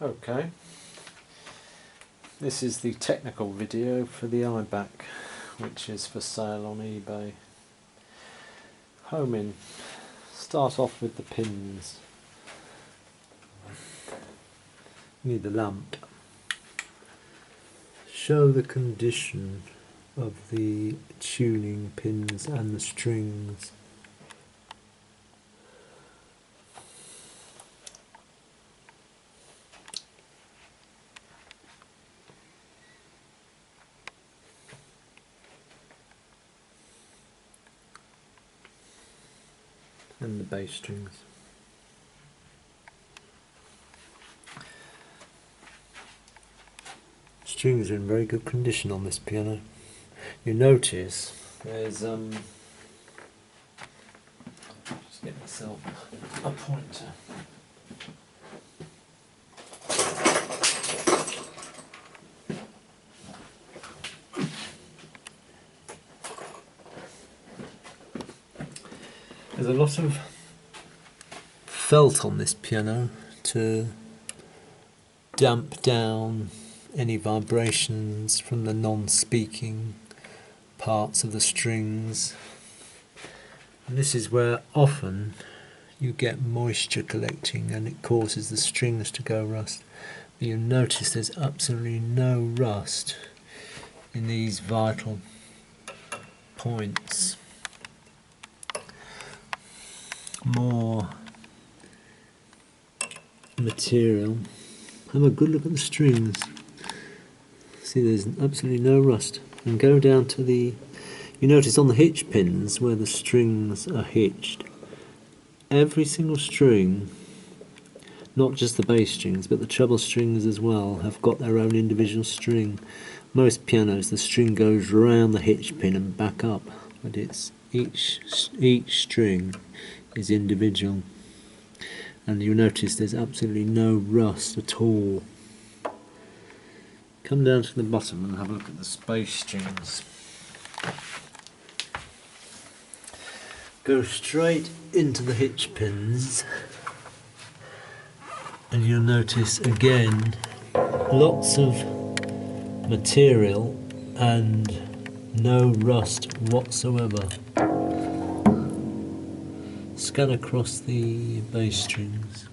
Okay, this is the technical video for the Ibach, which is for sale on eBay. Homing. Start off with the pins. Need the lamp. Show the condition of the tuning pins and the strings. And the bass strings. Strings are in very good condition on this piano. You notice there's just get myself a pointer. There's a lot of felt on this piano to damp down any vibrations from the non-speaking parts of the strings. And this is where often you get moisture collecting and it causes the strings to go rust. But you'll notice there's absolutely no rust in these vital points. More material. Have a good look at the strings. See, there's absolutely no rust. And go down to the, you notice on the hitch pins where the strings are hitched, every single string, not just the bass strings but the treble strings as well, have got their own individual string. Most pianos the string goes round the hitch pin and back up, but it's each string is individual, and you'll notice there's absolutely no rust at all. Come down to the bottom and have a look at the space strings. Go straight into the hitch pins and you'll notice again lots of material and no rust whatsoever. Scan across the bass strings.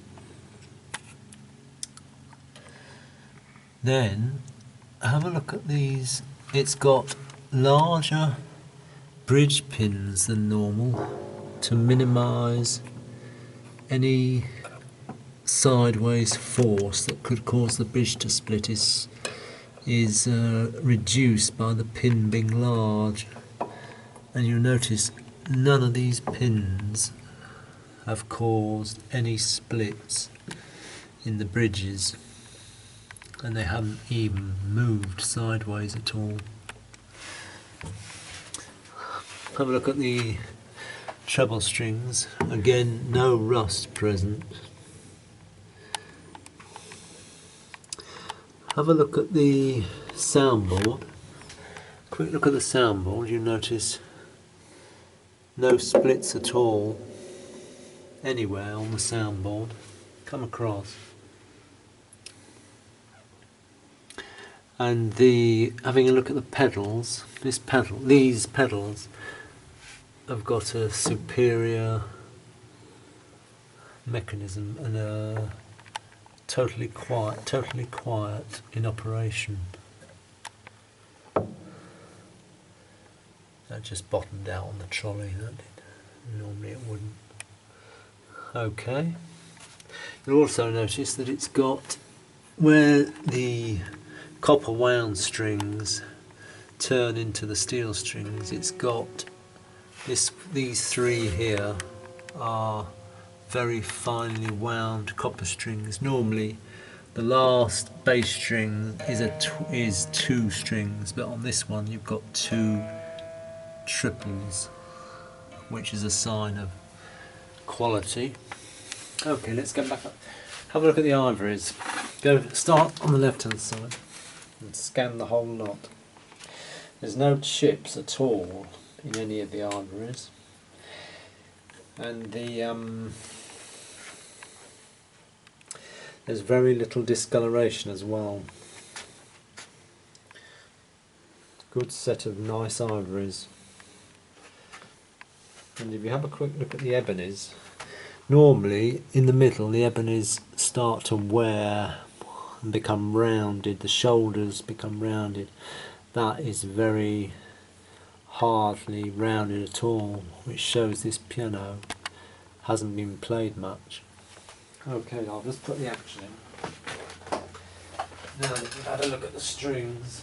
Then have a look at these. It's got larger bridge pins than normal to minimise any sideways force that could cause the bridge to split is reduced by the pin being large. And you'll notice none of these pins have caused any splits in the bridges, and they haven't even moved sideways at all. Have a look at the treble strings. Again, no rust present. Have a look at the soundboard. Quick look at the soundboard. You notice no splits at all anywhere on the soundboard. Come across. And having a look at the pedals, these pedals have got a superior mechanism and are totally quiet in operation. That just bottomed out on the trolley, that did. Normally it wouldn't. Okay. You'll also notice that it's got, where the copper wound strings turn into the steel strings, it's got these three here are very finely wound copper strings. Normally the last bass string is two strings, but on this one you've got two triples, which is a sign of quality. Okay, let's get back up. Have a look at the ivories. Start on the left hand side and scan the whole lot. There's no chips at all in any of the ivories, and There's very little discoloration as well. Good set of nice ivories. And if you have a quick look at the ebonies, normally in the middle the ebonies start to wear and become rounded, the shoulders become rounded. That is very hardly rounded at all, which shows this piano hasn't been played much. Okay, I'll just put the action in. Now that we've had a look at the strings,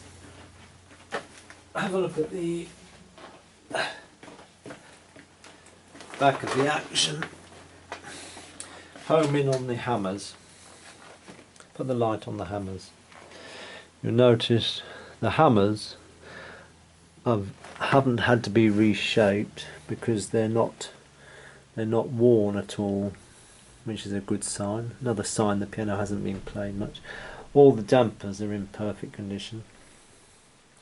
have a look at the back of the action. Home in on the hammers. Put the light on the hammers. You'll notice the hammers haven't had to be reshaped because they're not worn at all, which is a good sign. Another sign the piano hasn't been played much. All the dampers are in perfect condition.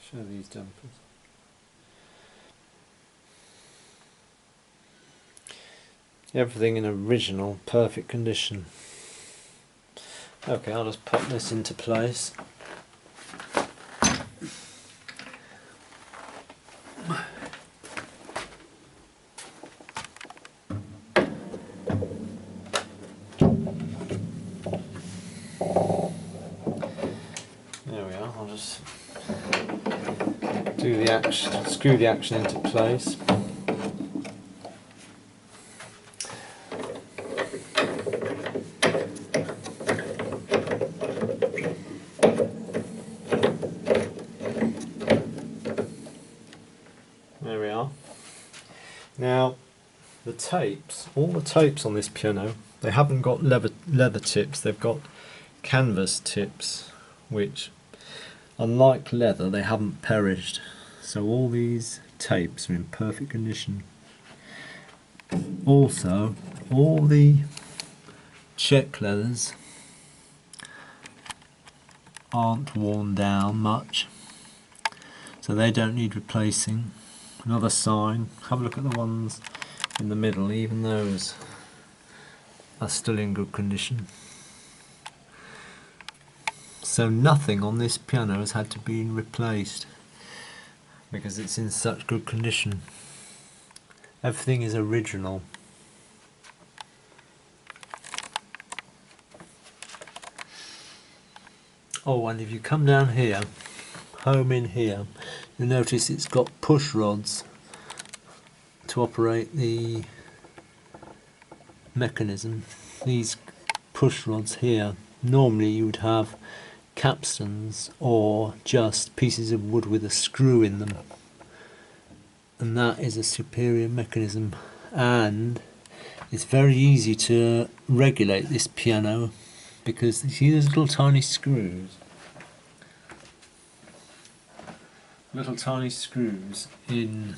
Show these dampers. Everything in original, perfect condition. Okay, I'll just pop this into place. There we are, I'll just do the action, screw the action into place. There we are. Now the tapes, all the tapes on this piano, they haven't got leather tips, they've got canvas tips, which unlike leather they haven't perished, so all these tapes are in perfect condition. Also all the check leathers aren't worn down much, so they don't need replacing. Another sign, have a look at the ones in the middle, even those are still in good condition. So nothing on this piano has had to be replaced because it's in such good condition. Everything is original. Oh, and if you come down here, home in here, you'll notice it's got push rods to operate the mechanism. These push rods here, normally you would have capstans or just pieces of wood with a screw in them, and that is a superior mechanism, and it's very easy to regulate this piano because you see those little tiny screws, in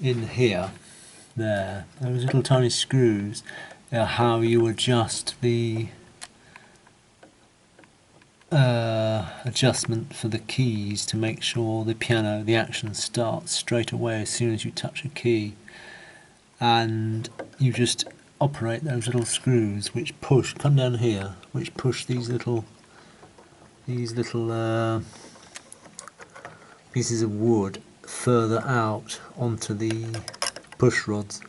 here, there, those little tiny screws are how you adjust the adjustment for the keys to make sure the piano, the action starts straight away as soon as you touch a key, and you just operate those little screws which push, come down here, which push these little pieces of wood further out onto the push rods.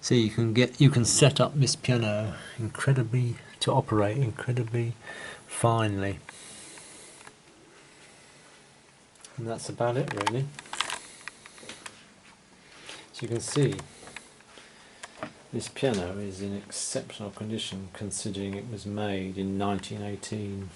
So you can set up this piano to operate incredibly finely. And that's about it really. So you can see this piano is in exceptional condition considering it was made in 1918.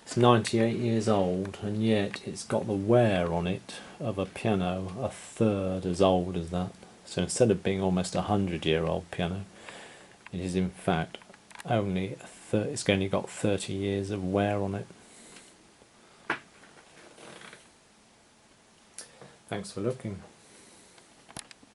It's 98 years old, and yet it's got the wear on it of a piano a third as old as that. So instead of being almost a 100-year-old piano, it is in fact it's only got 30 years of wear on it. Thanks for looking.